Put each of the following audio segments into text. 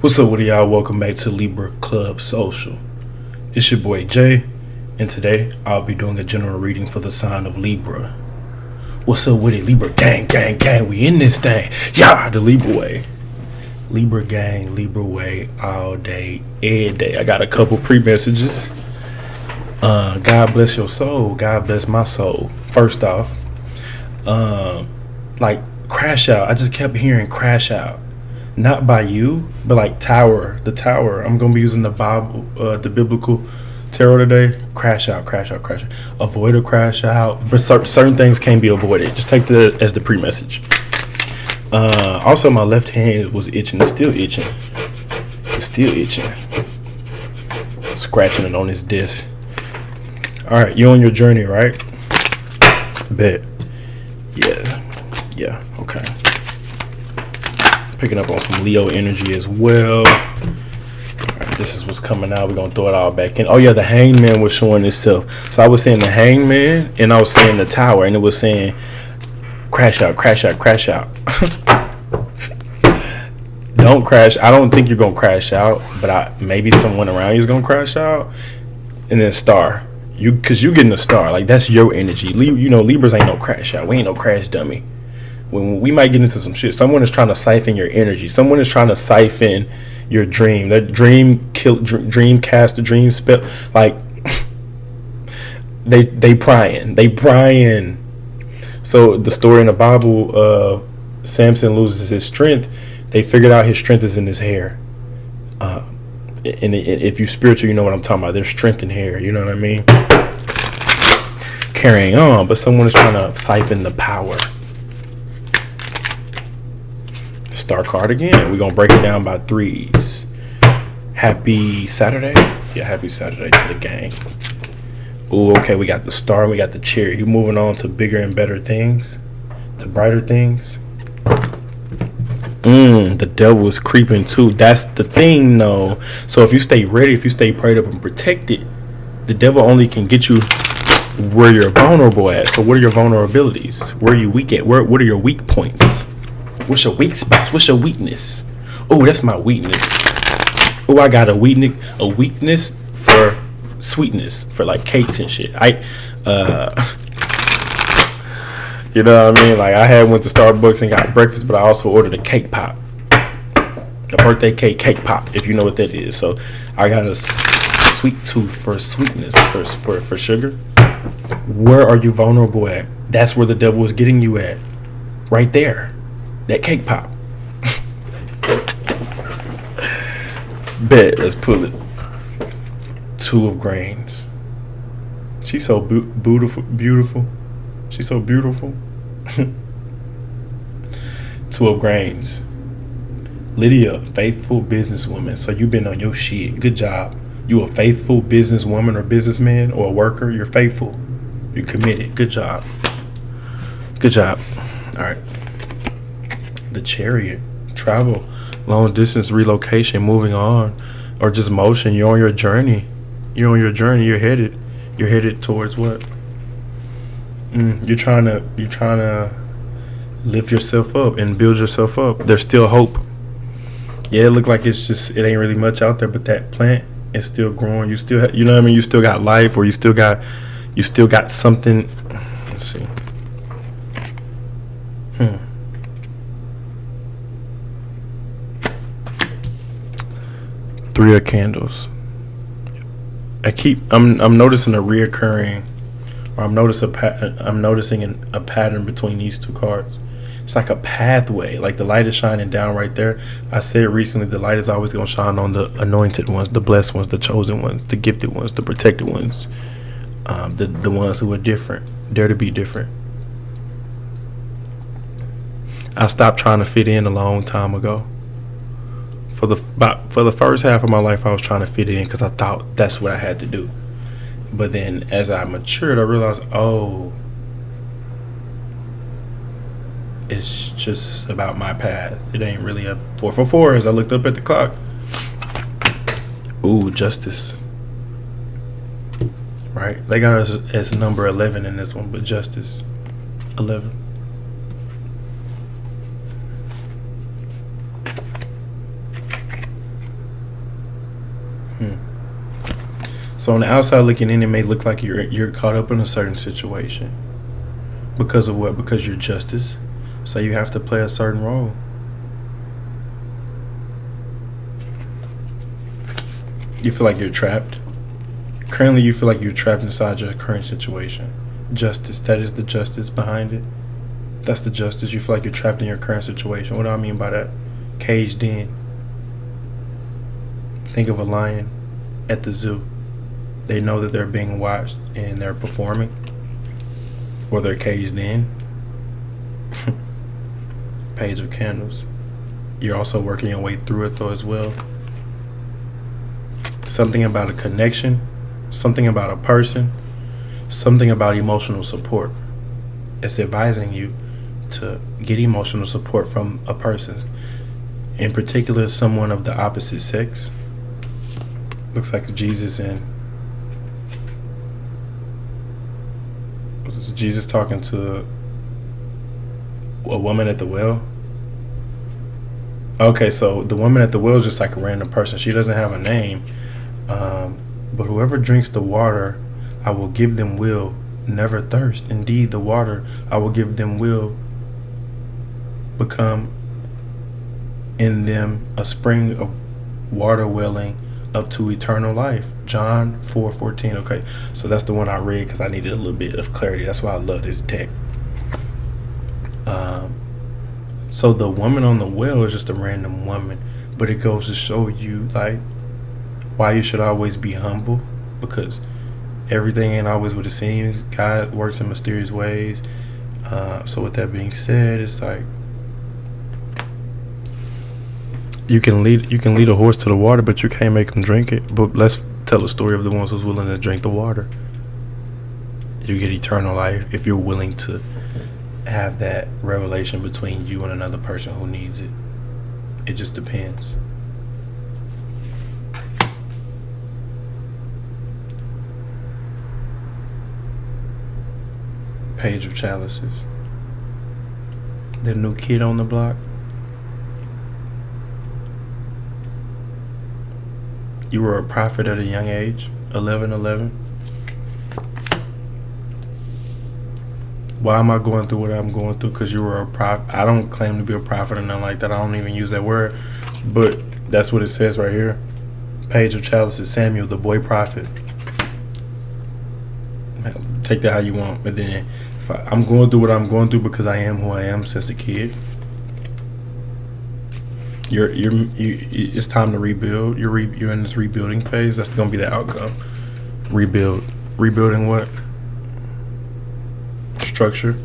What's up with y'all? Welcome back to Libra Club Social. It's your boy Jay, and today I'll be doing a general reading for the sign of Libra. What's up with it? Libra gang, gang, gang. We in this thing. Yeah, the Libra way. Libra gang, Libra way, all day, every day. I got a couple pre-messages. God bless your soul. God bless my soul. First off, like crash out. I just kept hearing crash out. Not by you, but like tower. The tower. I'm gonna be using the Bible, the biblical tarot today. Crash out, crash out, crash out. Avoid a crash out. But certain things can be avoided. Just take that as the pre-message. Also, my left hand was itching. It's still itching. It's still itching. Scratching it on this disc. All right, you're on your journey, right? Bet. Yeah. Okay. Picking up on some Leo energy as well. All right, this is what's coming out. We're gonna throw it all back in. Oh yeah, the hangman was showing itself. So I was saying the hangman, and I was saying the tower, and it was saying crash out, crash out, crash out. Don't crash. I don't think you're gonna crash out, but maybe someone around you is gonna crash out. And then star, because you getting a star. Like that's your energy. Libras ain't no crash out. We ain't no crash dummy. When we might get into some shit, someone is trying to siphon your energy. Someone is trying to siphon your dream. That dream cast, the dream spell. Like they prying. So the story in the Bible, Samson loses his strength. They figured out his strength is in his hair. And if you spiritual, you know what I'm talking about. There's strength in hair. You know what I mean? Carrying on, but someone is trying to siphon the power. Star card again. We're gonna break it down by threes. Happy Saturday. Yeah, happy Saturday to the gang. Ooh, okay, we got the star, we got the cherry. You moving on to bigger and better things, to brighter things. The devil is creeping too. That's the thing though. So if you stay ready, if you stay prayed up and protected, the devil only can get you where you're vulnerable at. So what are your vulnerabilities? Where are you weak at? What are your weak points? What's your weak spots? What's your weakness? Oh, that's my weakness. Oh, I got a weakness for sweetness, for like cakes and shit. You know what I mean? Like I went to Starbucks and got breakfast, but I also ordered a cake pop, a birthday cake pop, if you know what that is. So I got a sweet tooth for sweetness, for sugar. Where are you vulnerable at? That's where the devil is getting you at, right there. That cake pop. Bet. Let's pull it. Two of grains. She's so beautiful. She's so beautiful. Two of grains. Lydia, faithful businesswoman. So you've been on your shit. Good job. You a faithful businesswoman or businessman or a worker. You're faithful. You're committed. Good job. Good job. All right. The Chariot, travel, long distance relocation, moving on, or just motion. You're on your journey. You're headed towards what? You're trying to lift yourself up and build yourself up. There's still hope. Yeah, it look like it ain't really much out there, but that plant is still growing. You still, you know what I mean? You still got life, or you still got something. Let's see. Three of candles. I'm noticing a reoccurring, or I'm noticing a pattern between these two cards. It's like a pathway, like the light is shining down right there. I said recently, the light is always going to shine on the anointed ones, the blessed ones, the chosen ones, the gifted ones, the protected ones, the ones who are different, dare to be different. I stopped trying to fit in a long time ago. For the first half of my life, I was trying to fit in because I thought that's what I had to do. But then as I matured, I realized, it's just about my path. It ain't really a 4 for 4 as I looked up at the clock. Ooh, justice. Right? They got us as number 11 in this one, but justice. 11. So on the outside looking in, it may look like you're caught up in a certain situation. Because of what? Because you're justice. So you have to play a certain role. You feel like you're trapped. Currently, you feel like you're trapped inside your current situation. Justice. That is the justice behind it. That's the justice. You feel like you're trapped in your current situation. What do I mean by that? Caged in. Think of a lion at the zoo. They know that they're being watched and they're performing. Or they're caged in. Page of Candles. You're also working your way through it though as well. Something about a connection. Something about a person. Something about emotional support. It's advising you to get emotional support from a person. In particular, someone of the opposite sex. Looks like Jesus and was Jesus talking to a woman at the well? Okay, so the woman at the well is just like a random person. She doesn't have a name. But whoever drinks the water, I will give them will never thirst. Indeed, the water I will give them will become in them a spring of water welling up to eternal life. John 4:14. Okay, so that's the one I read because I needed a little bit of clarity. That's why I love this deck. So the woman on the well is just a random woman, but it goes to show you like why you should always be humble, because everything ain't always what it seems. God works in mysterious ways. So with that being said, it's like you can lead a horse to the water, but you can't make him drink it. But let's tell the story of the ones who's willing to drink the water. You get eternal life if you're willing to have that revelation between you and another person who needs it. It just depends. Page of Chalices. The new kid on the block. You were a prophet at a young age. 11:11. Why am I going through what I'm going through? Because you were a prophet. I don't claim to be a prophet or nothing like that. I don't even use that word. But that's what it says right here. Page of Chalices. Samuel, the boy prophet. Take that how you want. But then I'm going through what I'm going through because I am who I am since a kid. It's time to rebuild. You're in this rebuilding phase. That's going to be the outcome. Rebuilding what? Structure.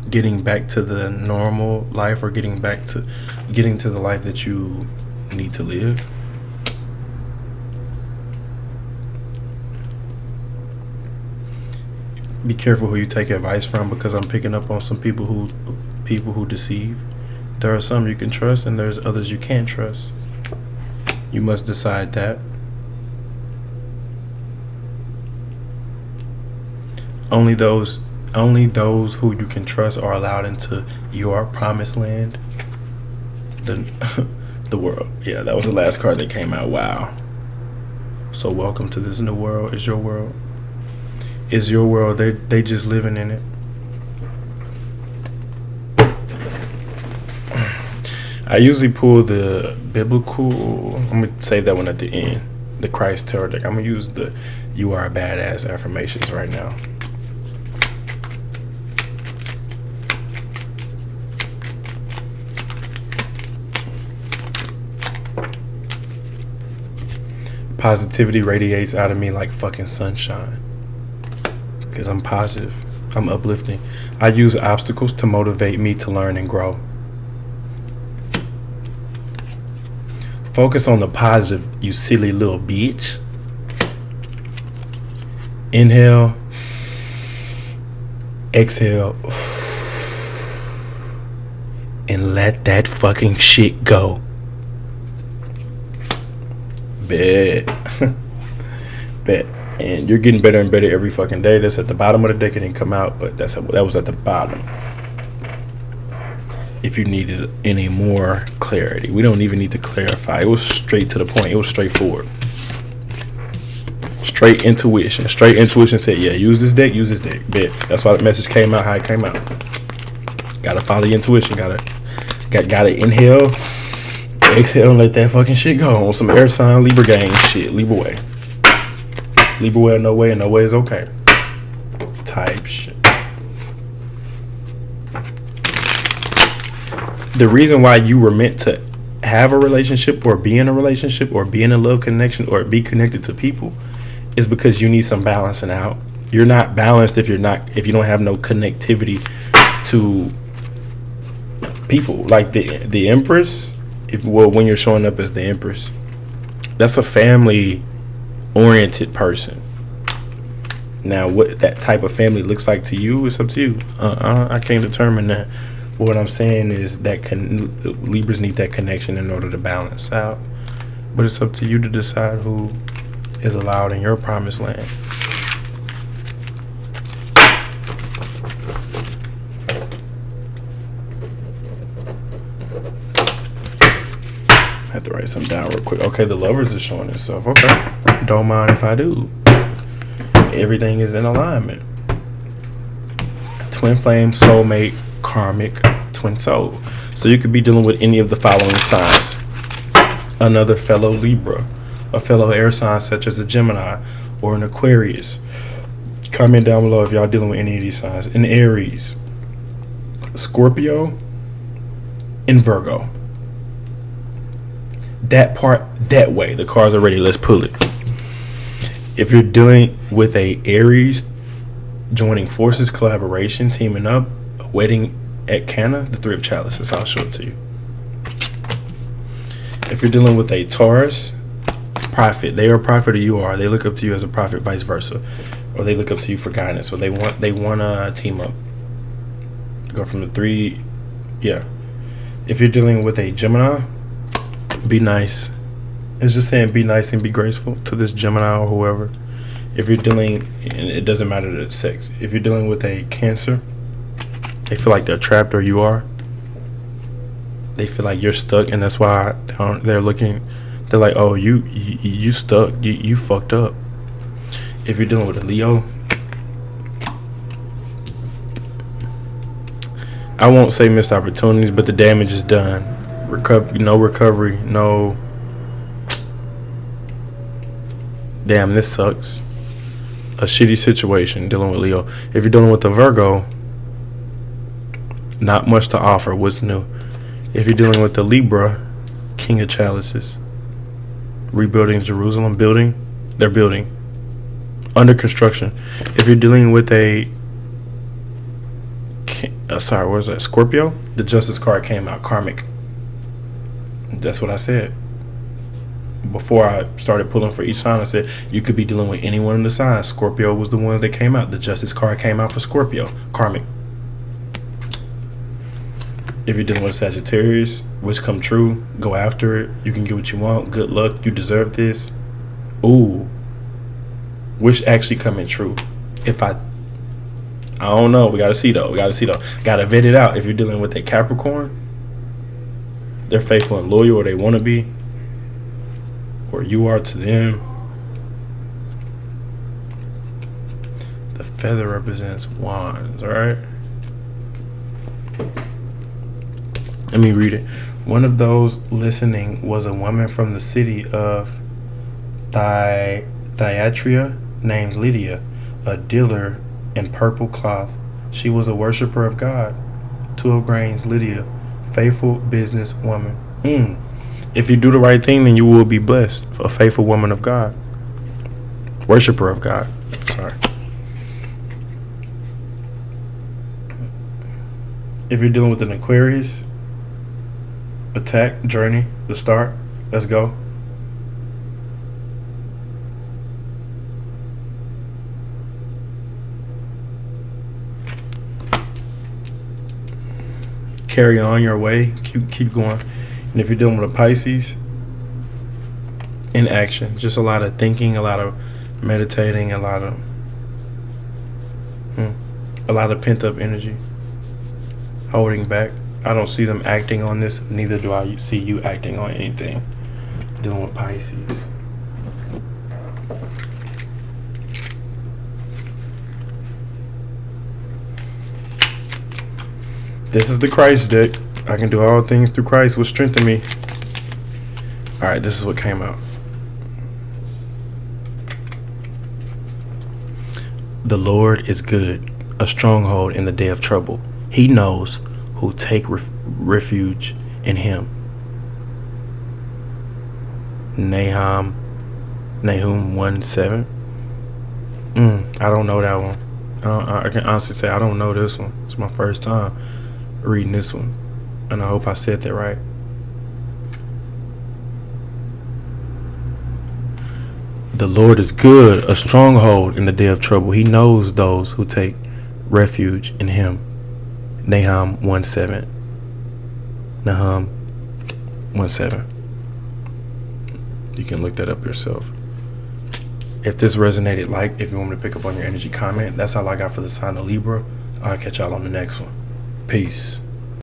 Getting back to the normal life, or getting to the life that you need to live. Be careful who you take advice from, because I'm picking up on some people who deceive. There are some you can trust and there's others you can't trust. You must decide that. Only those who you can trust are allowed into your promised land. The world. Yeah, that was the last card that came out. Wow. So welcome to this new world. It's your world. It's your world. They just living in it. I usually pull the biblical. I'm gonna save that one at the end. The Christ Tarot deck. I'm gonna use the "You Are a Badass" affirmations right now. Positivity radiates out of me like fucking sunshine. Because I'm positive. I'm uplifting. I use obstacles to motivate me to learn and grow. Focus on the positive, you silly little bitch. Inhale. Exhale. And let that fucking shit go. Bet. Bet. And you're getting better and better every fucking day. That's at the bottom of the deck. It didn't come out, but that was at the bottom. If you needed any more clarity, we don't even need to clarify. It was straight to the point. It was straightforward. Straight intuition. Straight intuition said, yeah, use this deck, Bet. That's why the message came out how it came out. Gotta follow your intuition. Gotta inhale, exhale, and let that fucking shit go on some air sign Libra gang shit. Libra way. Libra way, no way, and no way is okay. Type shit. The reason why you were meant to have a relationship or be in a relationship or be in a love connection or be connected to people is because you need some balancing out. You're not balanced if you don't have no connectivity to people. Like the Empress, when you're showing up as the Empress, that's a family oriented person. Now what that type of family looks like to you is up to you. I can't determine that. What I'm saying is that Libras need that connection in order to balance out. But it's up to you to decide who is allowed in your promised land. I have to write something down real quick. Okay, the Lovers is showing itself. Okay. Don't mind if I do. Everything is in alignment. Twin flame, soulmate, karmic, twin soul. So you could be dealing with any of the following signs. Another fellow Libra, a fellow air sign such as a Gemini or an Aquarius. Comment down below if y'all dealing with any of these signs. An Aries, Scorpio, and Virgo. That part, that way. The cards are ready. Let's pull it. If you're dealing with a Aries, joining forces, collaboration, teaming up, a wedding at Cana, the Three of Chalices. I'll show it to you. If you're dealing with a Taurus, prophet. They are a prophet or you are. They look up to you as a prophet, vice versa. Or they look up to you for guidance. Or they want to team up. Go from the three. Yeah. If you're dealing with a Gemini, be nice. It's just saying be nice and be graceful to this Gemini or whoever. If you're dealing, and it doesn't matter the sex. If you're dealing with a Cancer, they feel like they're trapped or you are. They feel like you're stuck, and that's why they're looking. They're like, oh, you stuck. You fucked up. If you're dealing with a Leo, I won't say missed opportunities, but the damage is done. No recovery. No. Damn, this sucks. A shitty situation dealing with Leo. If you're dealing with a Virgo, not much to offer. What's new? If you're dealing with the Libra, King of Chalices, rebuilding Jerusalem, they're building. Under construction. If you're dealing with Scorpio, the Justice card came out, karmic. That's what I said. Before I started pulling for each sign, I said you could be dealing with any one of the signs. Scorpio was the one that came out. The Justice card came out for Scorpio, karmic. If you're dealing with Sagittarius, wish come true, go after it. You can get what you want. Good luck. You deserve this. Ooh. Wish actually coming true. I don't know. We gotta see though. Gotta vet it out. If you're dealing with a Capricorn, they're faithful and loyal, or they want to be, or you are to them. The feather represents wands. All right. Let me read it. One of those listening was a woman from the city of Thyatira named Lydia, a dealer in purple cloth. She was a worshiper of God. 2 of Grains, Lydia, faithful business woman. If you do the right thing, then you will be blessed. A faithful woman of God. Worshiper of God. Sorry. If you're dealing with an Aquarius, attack, journey, the start. Let's go. Carry on your way. Keep going. And if you're dealing with a Pisces, in action. Just a lot of thinking, a lot of meditating, a lot of pent up energy. Holding back. I don't see them acting on this. Neither do I see you acting on anything. Dealing with Pisces. This is the Christ deck. I can do all things through Christ, which strengthen me. All right, this is what came out. The Lord is good, a stronghold in the day of trouble. He knows who take refuge in him. Nahum 1:7. I don't know that one. I can honestly say I don't know this one. It's my first time reading this one, and I hope I said that right. The Lord is good, a stronghold in the day of trouble. He knows those who take refuge in him. Nahum 1:7. Nahum 1:7. You can look that up yourself. If this resonated, if you want me to pick up on your energy, comment. That's all I got for the sign of Libra. I'll catch y'all on the next one. Peace.